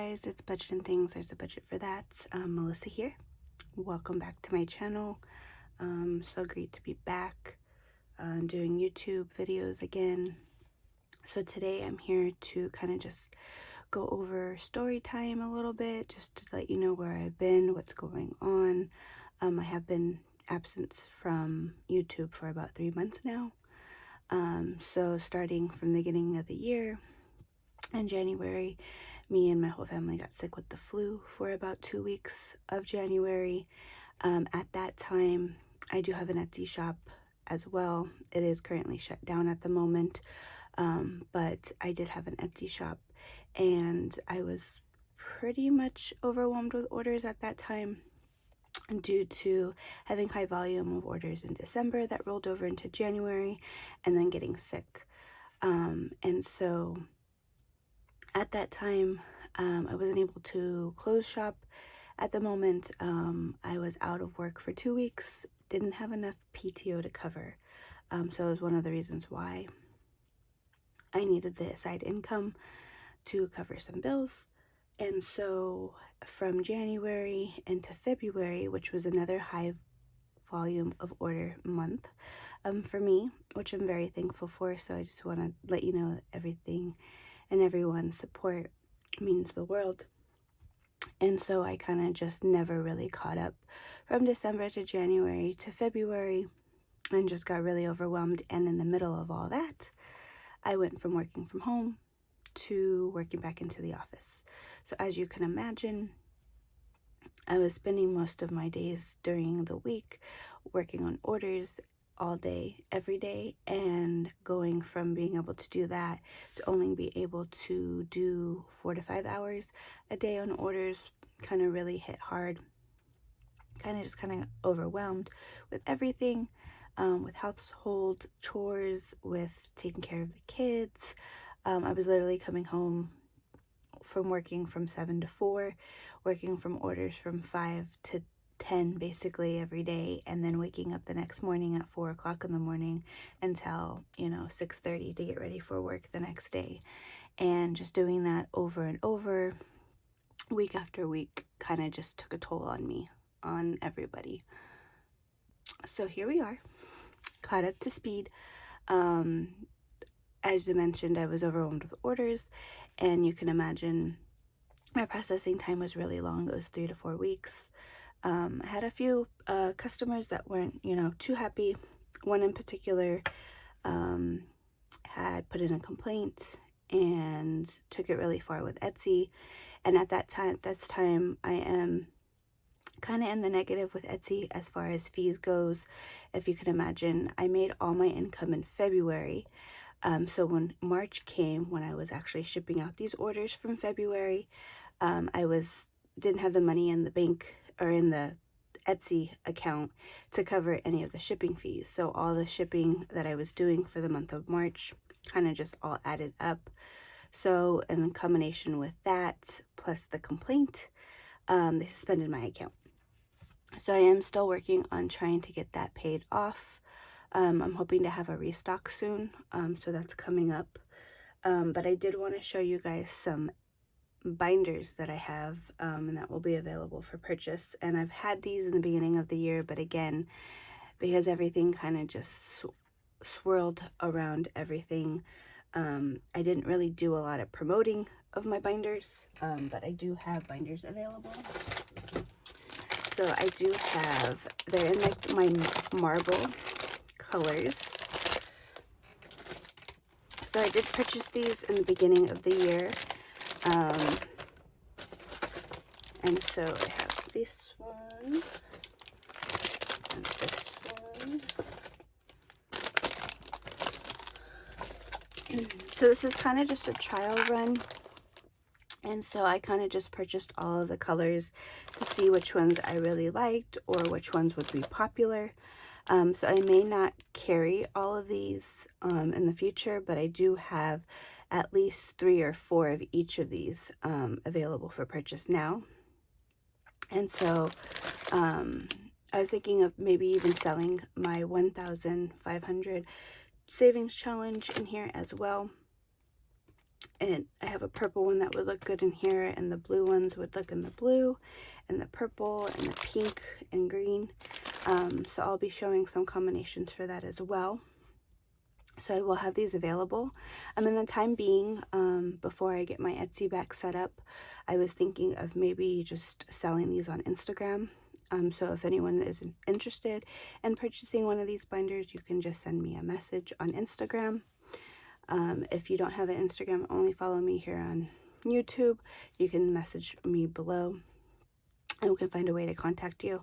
guys, it's Budget and Things. There's a budget for that. Melissa here. Welcome back to my channel. So great to be back doing YouTube videos again. So today I'm here to kind of just go over story time a little bit, just to let you know where I've been, what's going on. I have been absent from YouTube for about 3 months now. So starting from the beginning of the year, in January, me and my whole family got sick with the flu for about 2 weeks of January. At that time, I do have an Etsy shop as well. It is currently shut down at the moment, but I did have an Etsy shop, and I was pretty much overwhelmed with orders at that time due to having high volume of orders in December that rolled over into January, and then getting sick. And so at that time, I wasn't able to close shop at the moment. I was out of work for 2 weeks, didn't have enough PTO to cover. So it was one of the reasons why I needed the side income to cover some bills. And so from January into February, which was another high volume of order month for me, which I'm very thankful for. So I just want to let you know that everything and everyone's support means the world. And so I kind of just never really caught up from December to January to February, and just got really overwhelmed. And in the middle of all that, I went from working from home to working back into the office. So as you can imagine, I was spending most of my days during the week working on orders all day, every day, and going from being able to do that to only be able to do 4 to 5 hours a day on orders kind of really hit hard. Kind of overwhelmed with everything, with household chores, with taking care of the kids. I was literally coming home from working from 7 to 4, working from orders from 5 to 10 basically every day, and then waking up the next morning at 4 o'clock in the morning until 6:30 to get ready for work the next day. And just doing that over and over, week after week, kind of just took a toll on me, on everybody. So here we are, caught up to speed. As I mentioned, I was overwhelmed with orders, and you can imagine my processing time was really long. It was 3 to 4 weeks. I had a few customers that weren't, too happy. One in particular had put in a complaint and took it really far with Etsy. And at that time, I am kind of in the negative with Etsy as far as fees goes. If you can imagine, I made all my income in February. So when March came, when I was actually shipping out these orders from February, I didn't have the money in the bank or in the Etsy account to cover any of the shipping fees. So all the shipping that I was doing for the month of March kind of just all added up. So in combination with that, plus the complaint, they suspended my account. So I am still working on trying to get that paid off. I'm hoping to have a restock soon, so that's coming up. But I did want to show you guys some binders that I have, and that will be available for purchase. And I've had these in the beginning of the year, but again, because everything kind of just swirled around everything, I didn't really do a lot of promoting of my binders, but I do have binders available. So I do have, they're in like my marble colors. So I did purchase these in the beginning of the year. And so I have this one and this one. So this is kind of just a trial run. And so I kind of just purchased all of the colors to see which ones I really liked or which ones would be popular. So I may not carry all of these in the future, but I do have at least 3 or 4 of each of these available for purchase now. And so I was thinking of maybe even selling my 1,500 savings challenge in here as well. And I have a purple one that would look good in here, and the blue ones would look in the blue, and the purple, and the pink, and green. So I'll be showing some combinations for that as well. So I will have these available. In the time being, before I get my Etsy back set up, I was thinking of maybe just selling these on Instagram. So if anyone is interested in purchasing one of these binders, you can just send me a message on Instagram. If you don't have an Instagram, only follow me here on YouTube. You can message me below and we can find a way to contact you.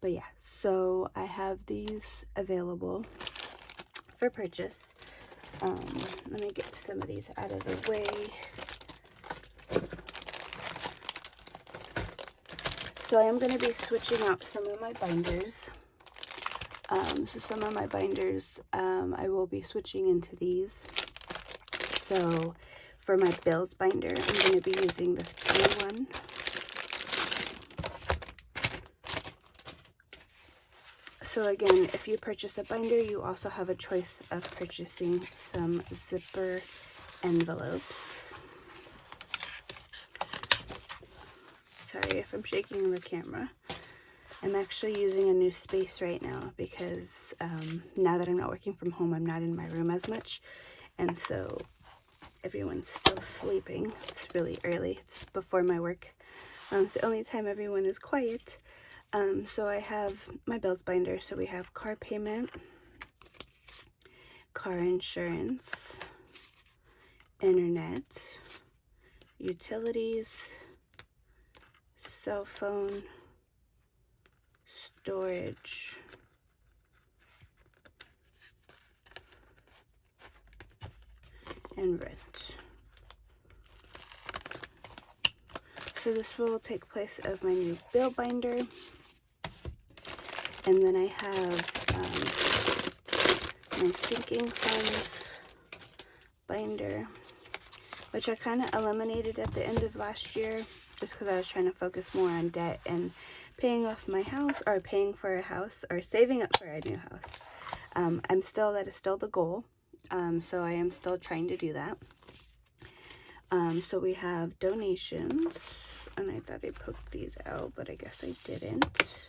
But yeah, so I have these available for purchase. Let me get some of these out of the way. So I am going to be switching out some of my binders. So some of my binders, I will be switching into these. So for my bills binder, I'm going to be using this blue one. So again, if you purchase a binder, you also have a choice of purchasing some zipper envelopes. Sorry if I'm shaking the camera. I'm actually using a new space right now because now that I'm not working from home, I'm not in my room as much. And so everyone's still sleeping. It's really early. It's before my work. It's the only time everyone is quiet. So I have my bills binder. So we have car payment, car insurance, internet, utilities, cell phone, storage, and rent. So this will take place of my new bill binder. And then I have my sinking funds binder, which I kind of eliminated at the end of last year just because I was trying to focus more on debt and paying off my house, or paying for a house, or saving up for a new house. That is still the goal. So I am still trying to do that. So we have donations, and I thought I poked these out, but I guess I didn't.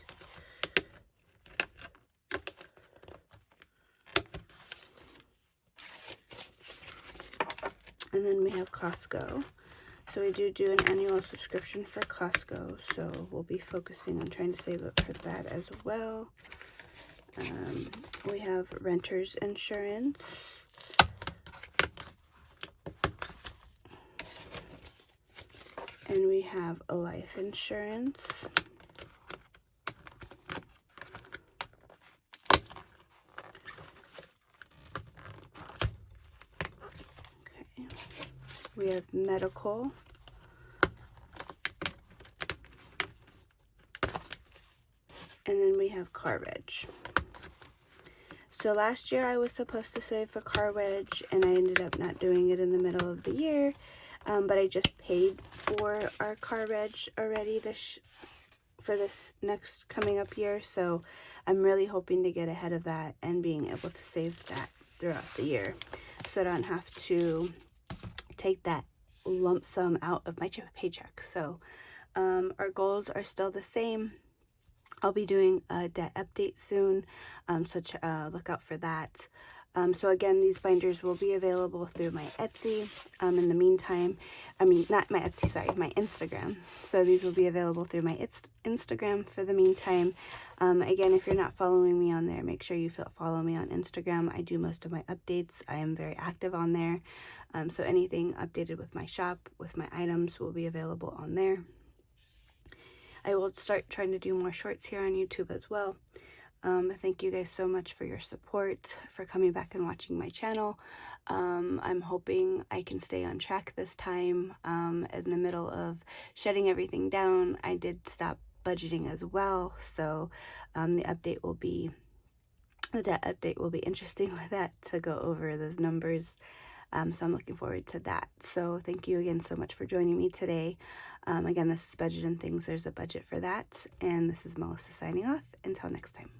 And then we have Costco. So we do an annual subscription for Costco. So we'll be focusing on trying to save up for that as well. We have renter's insurance. And we have a life insurance. We have medical. And then we have car reg. So last year I was supposed to save for car reg, and I ended up not doing it in the middle of the year. But I just paid for our car reg already for this next coming up year. So I'm really hoping to get ahead of that and being able to save that throughout the year, so I don't have to take that lump sum out of my paycheck. So our goals are still the same. I'll be doing a debt update soon, so look out for that. So again, these binders will be available through my Etsy. In the meantime, not my Etsy, sorry, my Instagram. So these will be available through my Instagram for the meantime. Again, if you're not following me on there, make sure you follow me on Instagram. I do most of my updates. I am very active on there. So anything updated with my shop, with my items, will be available on there. I will start trying to do more shorts here on YouTube as well. Thank you guys so much for your support, for coming back and watching my channel. I'm hoping I can stay on track this time. In the middle of shutting everything down, I did stop budgeting as well. So the debt update will be interesting with that, to go over those numbers. So I'm looking forward to that. So thank you again so much for joining me today. Again, this is Budget and Things. There's a budget for that. And this is Melissa signing off. Until next time.